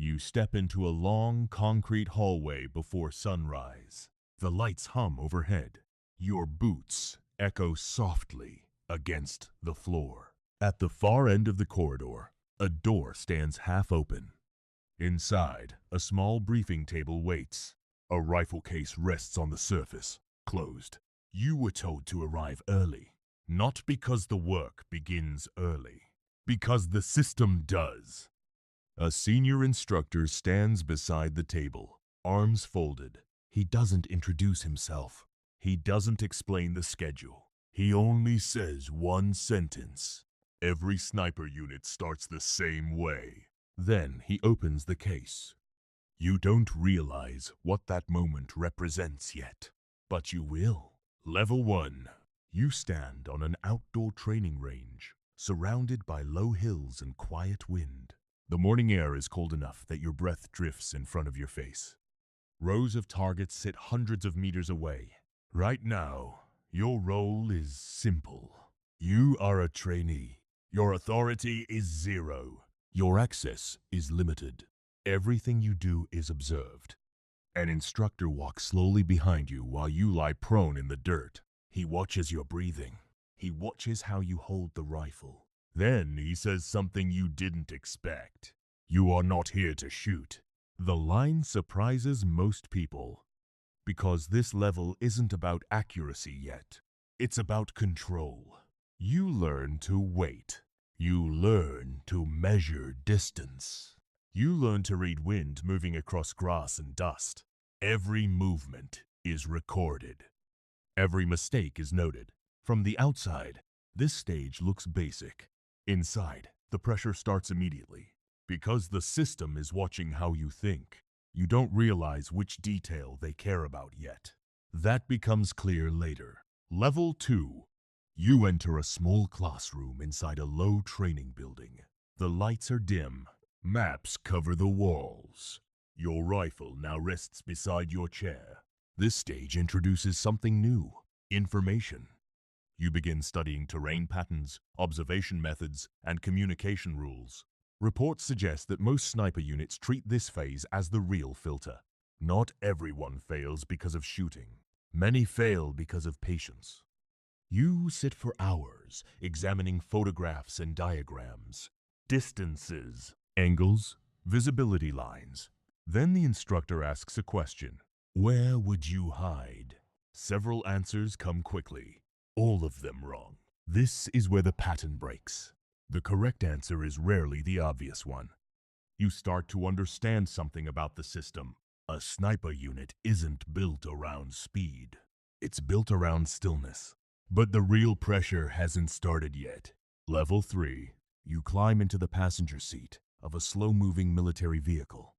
You step into a long concrete hallway before sunrise. The lights hum overhead. Your boots echo softly against the floor. At the far end of the corridor, a door stands half open. Inside, a small briefing table waits. A rifle case rests on the surface, closed. You were told to arrive early, not because the work begins early, because the system does. A senior instructor stands beside the table, arms folded. He doesn't introduce himself. He doesn't explain the schedule. He only says one sentence. Every sniper unit starts the same way. Then he opens the case. You don't realize what that moment represents yet, but you will. Level 1. You stand on an outdoor training range, surrounded by low hills and quiet wind. The morning air is cold enough that your breath drifts in front of your face. Rows of targets sit hundreds of meters away. Right now, your role is simple. You are a trainee. Your authority is 0. Your access is limited. Everything you do is observed. An instructor walks slowly behind you while you lie prone in the dirt. He watches your breathing. He watches how you hold the rifle. Then he says something you didn't expect. You are not here to shoot. The line surprises most people, because this level isn't about accuracy yet. It's about control. You learn to wait. You learn to measure distance. You learn to read wind moving across grass and dust. Every movement is recorded. Every mistake is noted. From the outside, this stage looks basic. Inside, the pressure starts immediately. Because the system is watching how you think, you don't realize which detail they care about yet. That becomes clear later. Level 2. You enter a small classroom inside a low training building. The lights are dim. Maps cover the walls. Your rifle now rests beside your chair. This stage introduces something new: information. You begin studying terrain patterns, observation methods, and communication rules. Reports suggest that most sniper units treat this phase as the real filter. Not everyone fails because of shooting. Many fail because of patience. You sit for hours examining photographs and diagrams, distances, angles, visibility lines. Then the instructor asks a question. Where would you hide? Several answers come quickly, all of them wrong. This is where the pattern breaks. The correct answer is rarely the obvious one. You start to understand something about the system. A sniper unit isn't built around speed. It's built around stillness. But the real pressure hasn't started yet. Level 3. You climb into the passenger seat of a slow-moving military vehicle.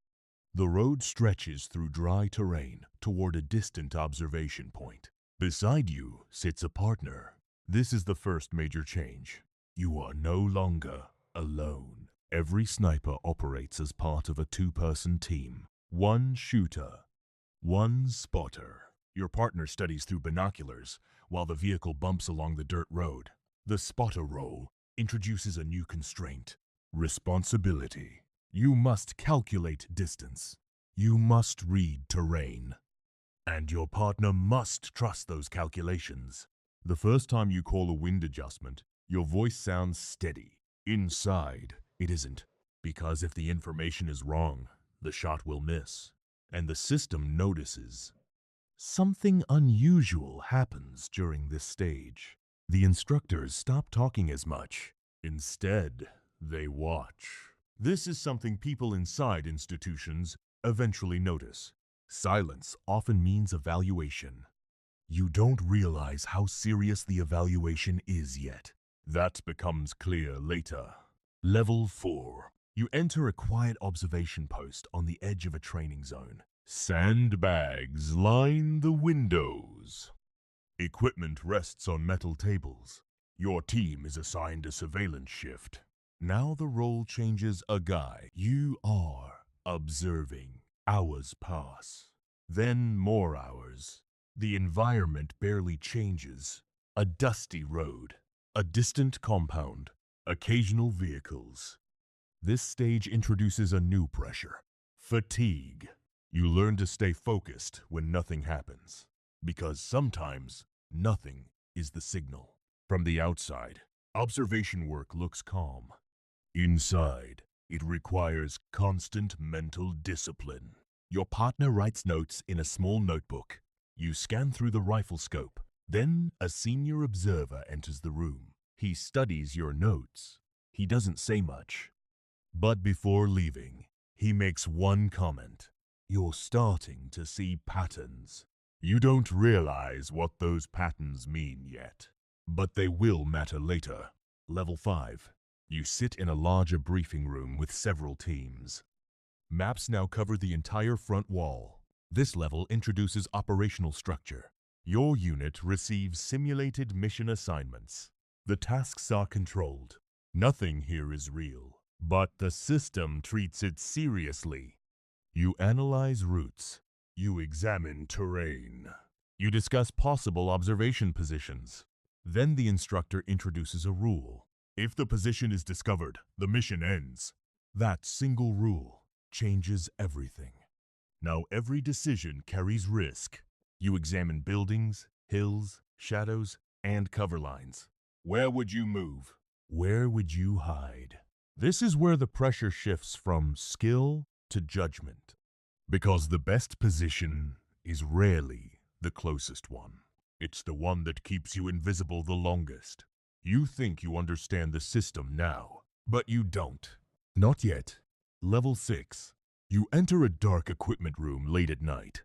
The road stretches through dry terrain toward a distant observation point. Beside you sits a partner. This is the first major change. You are no longer alone. Every sniper operates as part of a 2-person team. 1 shooter, 1 spotter. Your partner studies through binoculars while the vehicle bumps along the dirt road. The spotter role introduces a new constraint: responsibility. You must calculate distance. You must read terrain. And your partner must trust those calculations. The first time you call a wind adjustment, your voice sounds steady. Inside, it isn't. Because if the information is wrong, the shot will miss. And the system notices. Something unusual happens during this stage. The instructors stop talking as much. Instead, they watch. This is something people inside institutions eventually notice. Silence often means evaluation. You don't realize how serious the evaluation is yet. That becomes clear later. Level 4. You enter a quiet observation post on the edge of a training zone. Sandbags line the windows. Equipment rests on metal tables. Your team is assigned a surveillance shift. Now the role changes a guy. You are observing. Hours pass. Then more hours. The environment barely changes. A dusty road. A distant compound. Occasional vehicles. This stage introduces a new pressure. Fatigue. You learn to stay focused when nothing happens, because sometimes nothing is the signal. From the outside, observation work looks calm. Inside, it requires constant mental discipline. Your partner writes notes in a small notebook. You scan through the rifle scope. Then a senior observer enters the room. He studies your notes. He doesn't say much. But before leaving, he makes one comment. You're starting to see patterns. You don't realize what those patterns mean yet, but they will matter later. Level 5. You sit in a larger briefing room with several teams. Maps now cover the entire front wall. This level introduces operational structure. Your unit receives simulated mission assignments. The tasks are controlled. Nothing here is real, but the system treats it seriously. You analyze routes. You examine terrain. You discuss possible observation positions. Then the instructor introduces a rule. If the position is discovered, the mission ends. That single rule changes everything. Now every decision carries risk. You examine buildings, hills, shadows, and cover lines. Where would you move? Where would you hide? This is where the pressure shifts from skill to judgment. Because the best position is rarely the closest one. It's the one that keeps you invisible the longest. You think you understand the system now, but you don't. Not yet. Level 6. You enter a dark equipment room late at night.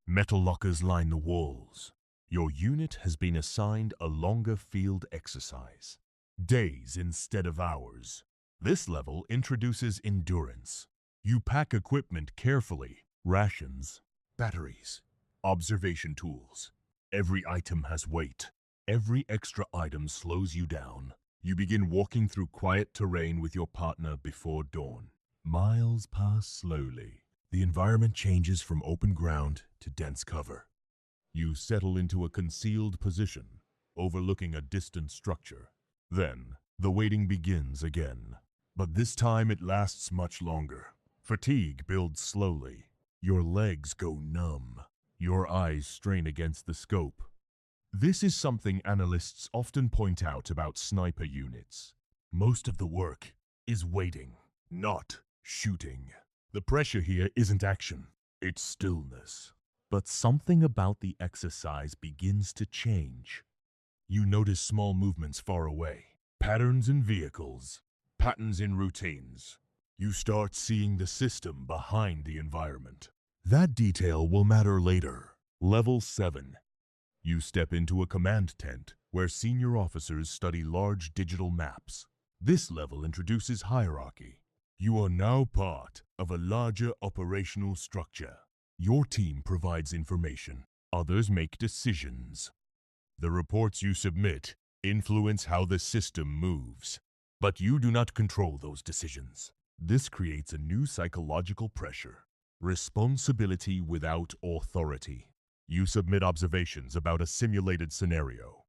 Metal lockers line the walls. Your unit has been assigned a longer field exercise. Days instead of hours. This level introduces endurance. You pack equipment carefully. Rations, batteries, observation tools. Every item has weight. Every extra item slows you down. You begin walking through quiet terrain with your partner before dawn. Miles pass slowly. The environment changes from open ground to dense cover. You settle into a concealed position, overlooking a distant structure. Then, the waiting begins again. But this time it lasts much longer. Fatigue builds slowly. Your legs go numb. Your eyes strain against the scope. This is something analysts often point out about sniper units. Most of the work is waiting, not shooting. The pressure here isn't action, it's stillness. But something about the exercise begins to change. You notice small movements far away, patterns in vehicles, patterns in routines. You start seeing the system behind the environment. That detail will matter later. Level 7. You step into a command tent where senior officers study large digital maps. This level introduces hierarchy. You are now part of a larger operational structure. Your team provides information. Others make decisions. The reports you submit influence how the system moves, but you do not control those decisions. This creates a new psychological pressure. Responsibility without authority. You submit observations about a simulated scenario.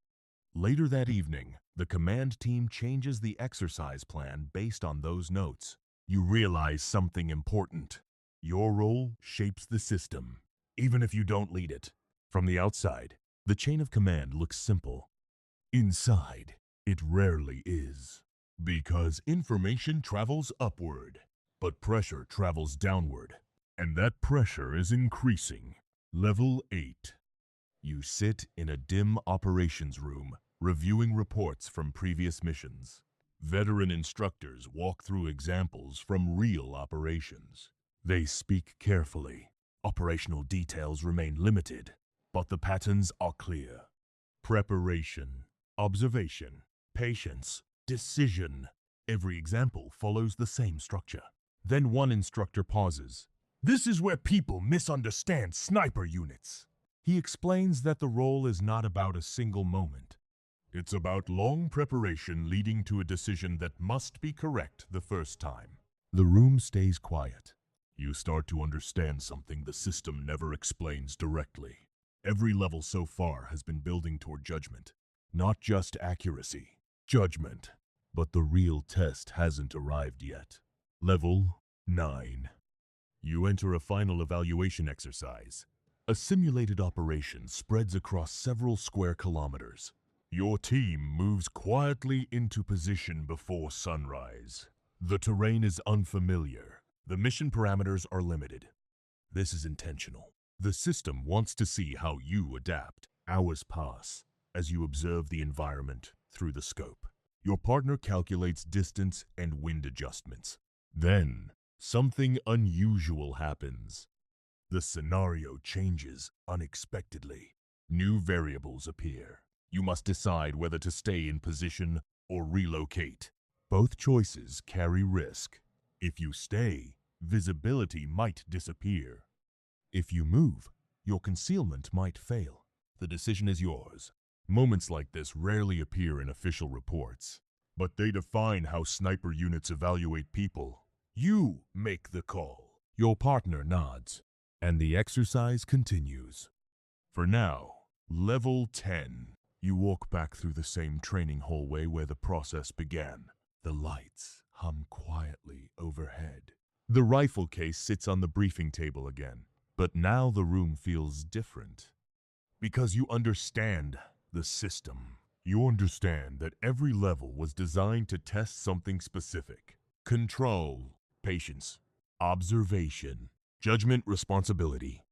Later that evening, the command team changes the exercise plan based on those notes. You realize something important. Your role shapes the system, even if you don't lead it. From the outside, the chain of command looks simple. Inside, it rarely is. Because information travels upward, but pressure travels downward. And that pressure is increasing. Level 8. You sit in a dim operations room, reviewing reports from previous missions. Veteran instructors walk through examples from real operations. They speak carefully. Operational details remain limited, but the patterns are clear. Preparation, observation, patience, decision. Every example follows the same structure. Then one instructor pauses. This is where people misunderstand sniper units. He explains that the role is not about a single moment. It's about long preparation leading to a decision that must be correct the first time. The room stays quiet. You start to understand something the system never explains directly. Every level so far has been building toward judgment. Not just accuracy, judgment. But the real test hasn't arrived yet. Level 9. You enter a final evaluation exercise. A simulated operation spreads across several square kilometers. Your team moves quietly into position before sunrise. The terrain is unfamiliar. The mission parameters are limited. This is intentional. The system wants to see how you adapt. Hours pass as you observe the environment through the scope. Your partner calculates distance and wind adjustments. Then, something unusual happens. The scenario changes unexpectedly. New variables appear. You must decide whether to stay in position or relocate. Both choices carry risk. If you stay, visibility might disappear. If you move, your concealment might fail. The decision is yours. Moments like this rarely appear in official reports, but they define how sniper units evaluate people. You make the call. Your partner nods, and the exercise continues. For now, level 10. You walk back through the same training hallway where the process began. The lights hum quietly overhead. The rifle case sits on the briefing table again, but now the room feels different. Because you understand the system. You understand that every level was designed to test something specific. Control, patience, observation, judgment, responsibility.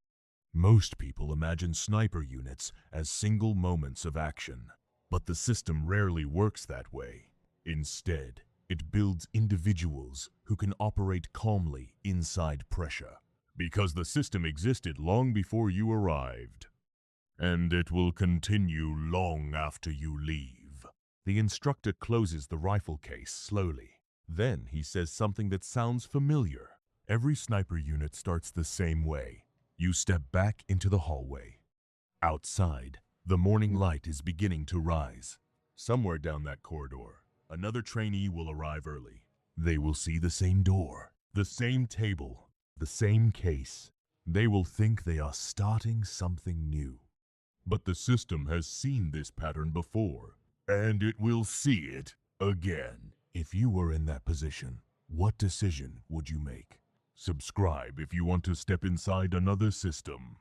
Most people imagine sniper units as single moments of action, but the system rarely works that way. Instead, it builds individuals who can operate calmly inside pressure, because the system existed long before you arrived. And it will continue long after you leave. The instructor closes the rifle case slowly. Then he says something that sounds familiar. Every sniper unit starts the same way. You step back into the hallway. Outside, the morning light is beginning to rise. Somewhere down that corridor, another trainee will arrive early. They will see the same door, the same table, the same case. They will think they are starting something new. But the system has seen this pattern before, and it will see it again. If you were in that position, what decision would you make? Subscribe if you want to step inside another system.